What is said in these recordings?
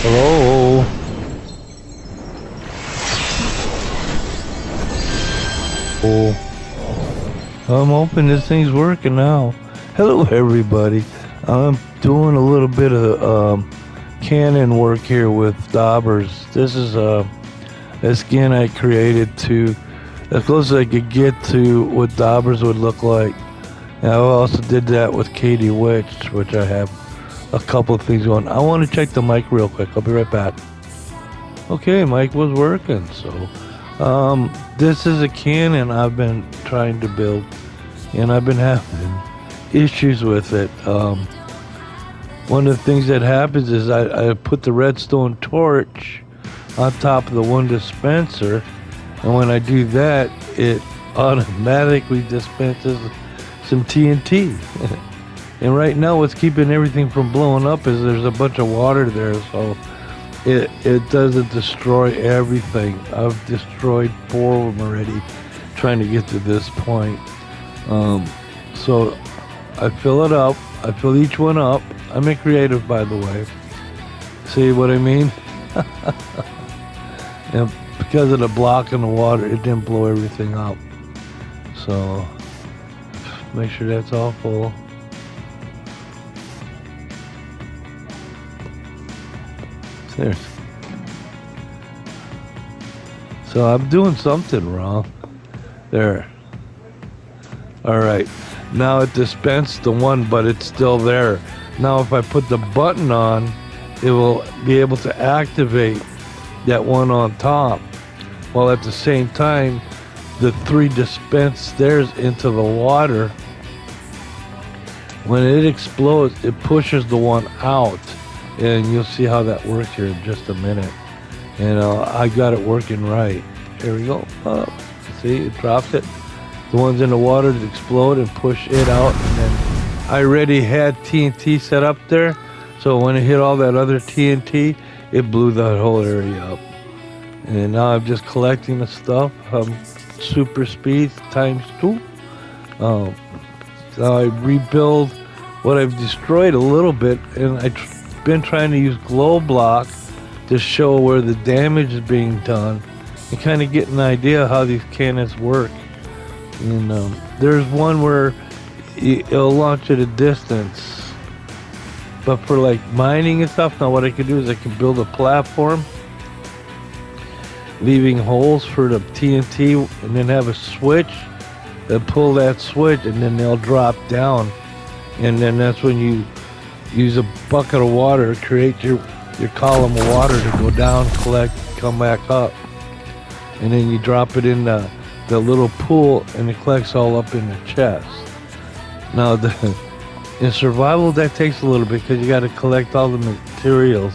Hello. Oh, I'm hoping this thing's working now. Hello, everybody. I'm doing a little bit of cannon work here with Dobbers. This is a skin I created to as close as I could get to what Dobbers would look like. And I also did that with Katie Witch, which I have a couple of things going. I want to check the mic real quick. I'll be right back. Okay, mic was working. So this is a cannon I've been trying to build, and I've been having issues with it. One of the things that happens is I put the redstone torch on top of the one dispenser, and when I do that, it automatically dispenses some TNT. And right now what's keeping everything from blowing up is there's a bunch of water there, so it doesn't destroy everything. I've destroyed 4 of them already trying to get to this point. So I fill it up. I fill each one up. I'm a creative, by the way. See what I mean? And because of the block in the water, it didn't blow everything up. So make sure that's all full. There. So I'm doing something wrong. There. Alright. Now it dispensed the one, but it's still there. Now if I put the button on, it will be able to activate that one on top. While at the same time, the 3 dispense theirs into the water. When it explodes, it pushes the one out. And you'll see how that works here in just a minute. And I got it working right. There we go. See, it drops it. The ones in the water that explode and push it out. And then I already had TNT set up there. So when it hit all that other TNT, it blew that whole area up. And now I'm just collecting the stuff. Super speed ×2. So I rebuild what I've destroyed a little bit, and I've been trying to use glow block to show where the damage is being done and kind of get an idea how these cannons work. And there's one where it'll launch at a distance, but for like mining and stuff, now what I can do is I can build a platform leaving holes for the TNT, and then have a switch and pull that switch, and then they'll drop down, and then that's when you use a bucket of water to create your column of water to go down, collect, come back up, and then you drop it in the little pool, and it collects all up in the chest. Now in survival that takes a little bit because you got to collect all the materials.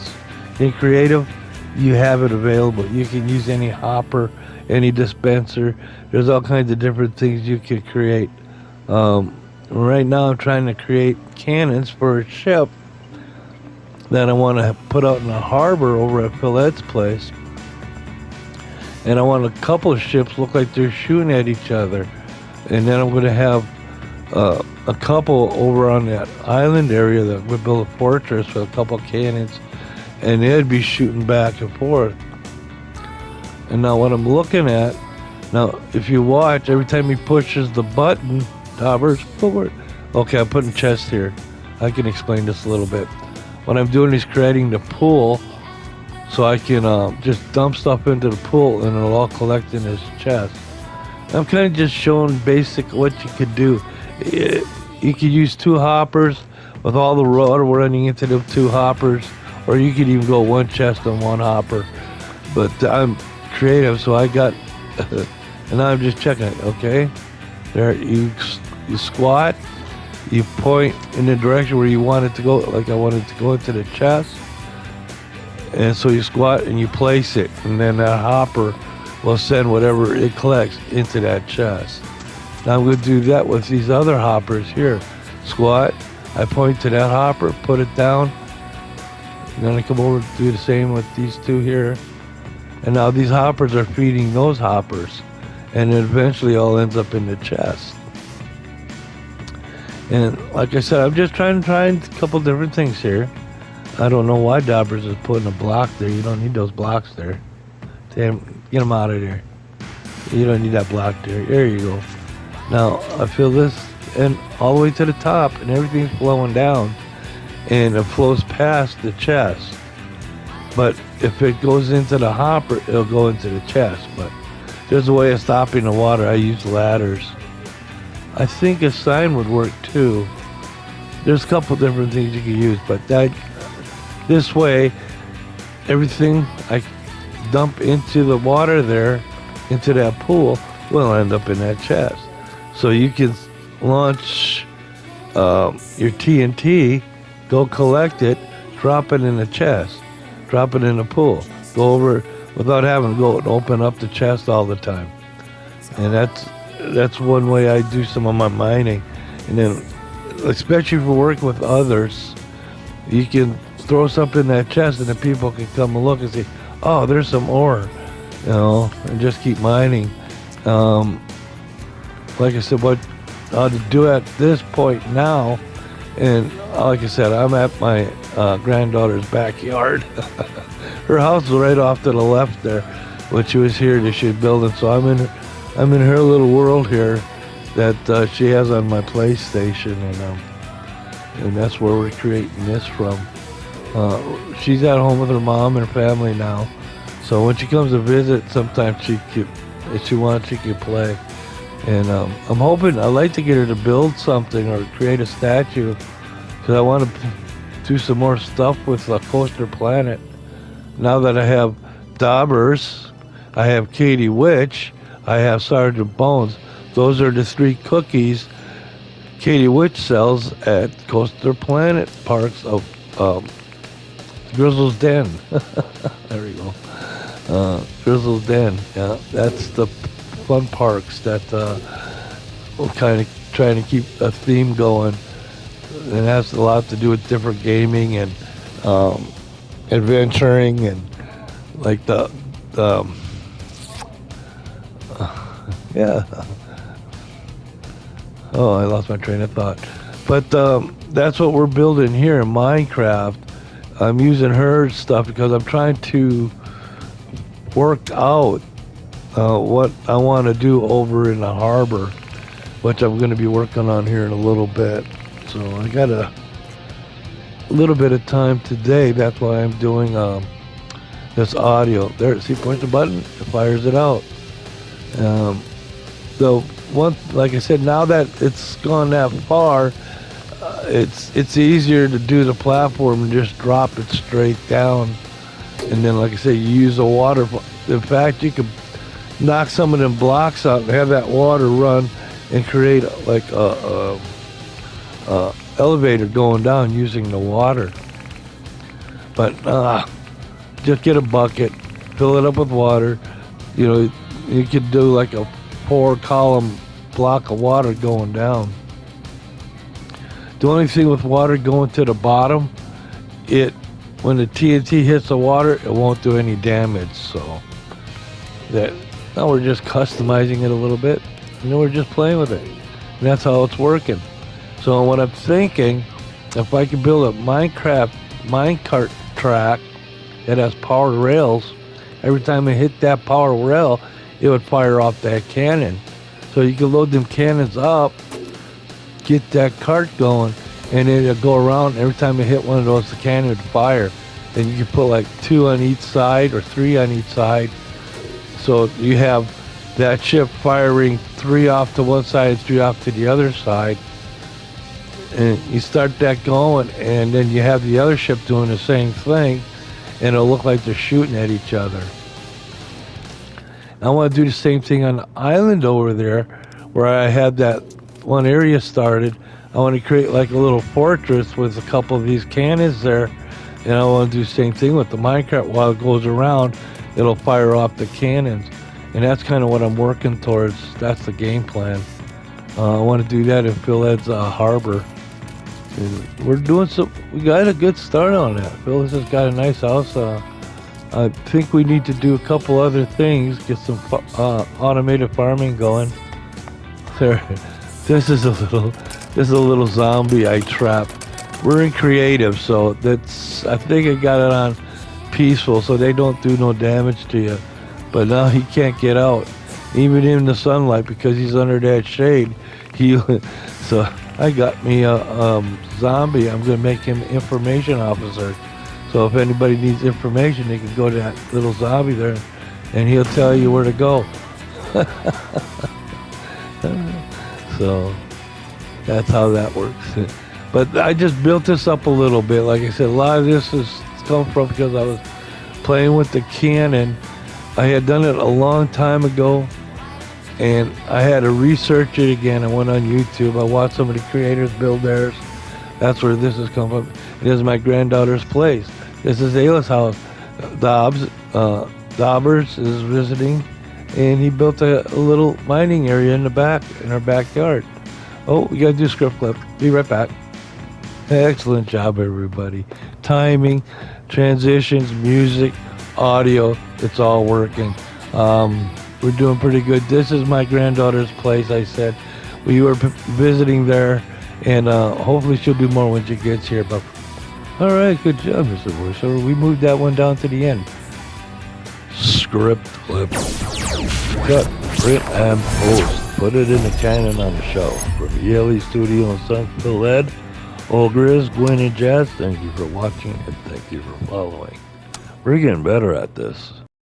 In creative, you have it available. You can use any hopper, any dispenser. There's all kinds of different things you can create. Right now I'm trying to create cannons for a ship that I want to put out in the harbor over at Philed's place. And I want a couple of ships look like they're shooting at each other. And then I'm going to have a couple over on that island area that we build a fortress with a couple of cannons. And they'd be shooting back and forth. And now what I'm looking at, now if you watch, every time he pushes the button, Dobbers forward. Okay, I'm putting chest here. I can explain this a little bit. What I'm doing is creating the pool so I can just dump stuff into the pool and it'll all collect in his chest. I'm kind of just showing basic what you could do. You could use 2 hoppers with all the water running into the 2 hoppers, or you could even go 1 chest on 1 hopper. But I'm creative, so I got, and now I'm just checking it, okay? There, you squat, you point in the direction where you want it to go, like I want it to go into the chest. And so you squat and you place it, and then that hopper will send whatever it collects into that chest. Now I'm going to do that with these other hoppers here. Squat, I point to that hopper, put it down, and then I come over and do the same with these 2 here. And now these hoppers are feeding those hoppers, and it eventually all ends up in the chest. And like I said, I'm just trying a couple different things here. I don't know why Dobbers is putting a block there. You don't need those blocks there. Damn, get them out of there. You don't need that block there. There you go. Now, I fill this and all the way to the top, and everything's flowing down. And it flows past the chest. But if it goes into the hopper, it'll go into the chest. But there's a way of stopping the water. I use ladders. I think a sign would work too. There's a couple different things you can use, but this way, everything I dump into the water there, into that pool, will end up in that chest. So you can launch your TNT, go collect it, drop it in the chest, drop it in the pool, go over without having to go and open up the chest all the time. And that's one way I do some of my mining. And then, especially for working with others, you can throw something in that chest and the people can come and look and say, oh, there's some ore, and just keep mining. Like I said, what to do at this point now, and like I said, I'm at my granddaughter's backyard. Her house is right off to the left there. When she was here, she was building, so I'm in her little world here that she has on my PlayStation, and that's where we're creating this from. She's at home with her mom and her family now, so when she comes to visit, sometimes if she wants, she can play. And I'm hoping, I'd like to get her to build something or create a statue, because I want to do some more stuff with Coaster Planet. Now that I have Dobbers, I have Katie Witch, I have Sergeant Bones. Those are the 3 cookies Katie Witch sells at Coaster Planet parks of Grizzle's Den. There we go. Grizzle's Den. Yeah, that's the fun parks that we're kind of trying to keep a theme going. It has a lot to do with different gaming and adventuring, and like yeah. Oh, I lost my train of thought. But that's what we're building here in Minecraft. I'm using her stuff because I'm trying to work out what I want to do over in the harbor, which I'm going to be working on here in a little bit. So I got a little bit of time today. That's why I'm doing this audio. There, see, push the button, it fires it out. So like I said, now that it's gone that far, it's easier to do the platform and just drop it straight down. And then, like I said, you use the water. In fact, you could knock some of them blocks out and have that water run and create like a elevator going down using the water. But just get a bucket, fill it up with water. You could do like a 4-column block of water going down. The only thing with water going to the bottom, when the TNT hits the water, it won't do any damage. So now we're just customizing it a little bit, and then we're just playing with it. And that's how it's working. So what I'm thinking, if I could build a Minecraft minecart track that has power rails, every time I hit that power rail, it would fire off that cannon. So you can load them cannons up, get that cart going, and then it'll go around. Every time you hit one of those, the cannon would fire. And you can put like 2 on each side or 3 on each side. So you have that ship firing 3 off to one side and 3 off to the other side. And you start that going, and then you have the other ship doing the same thing, and it'll look like they're shooting at each other. I want to do the same thing on the island over there, where I had that one area started. I want to create like a little fortress with a couple of these cannons there, and I want to do the same thing with the minecart. While it goes around, it'll fire off the cannons, and that's kind of what I'm working towards. That's the game plan. I want to do that in Phyled's Harbour. And we're doing we got a good start on that. Phyllis has got a nice house. I think we need to do a couple other things, get some automated farming going. There, this is a little zombie I trapped. we're in creative, so I think I got it on peaceful, so they don't do no damage to you. But now he can't get out, even in the sunlight, because he's under that shade. So I got me a zombie. I'm gonna make him information officer. So if anybody needs information, they can go to that little zombie there, and he'll tell you where to go. So that's how that works. But I just built this up a little bit. Like I said, a lot of this has come from because I was playing with the Cannon. I had done it a long time ago, and I had to research it again. I went on YouTube. I watched some of the creators build theirs. That's where this has come from. It is my granddaughter's place. This is Ayla's house. Dobbers is visiting, and he built a little mining area in the back, in our backyard. Oh, we gotta do script clip. Be right back. Excellent job, everybody. Timing, transitions, music, audio, it's all working. We're doing pretty good. This is my granddaughter's place, I said. We were visiting there, and hopefully she'll do more when she gets here. But all right, good job, Mr. Voiceover. We moved that one down to the end. Script clip. Cut, print, and post. Put it in the Cannon on the show. From Yale Studio and Son, Phyled, Old Grizz, Gwen, and Jazz, thank you for watching and thank you for following. We're getting better at this.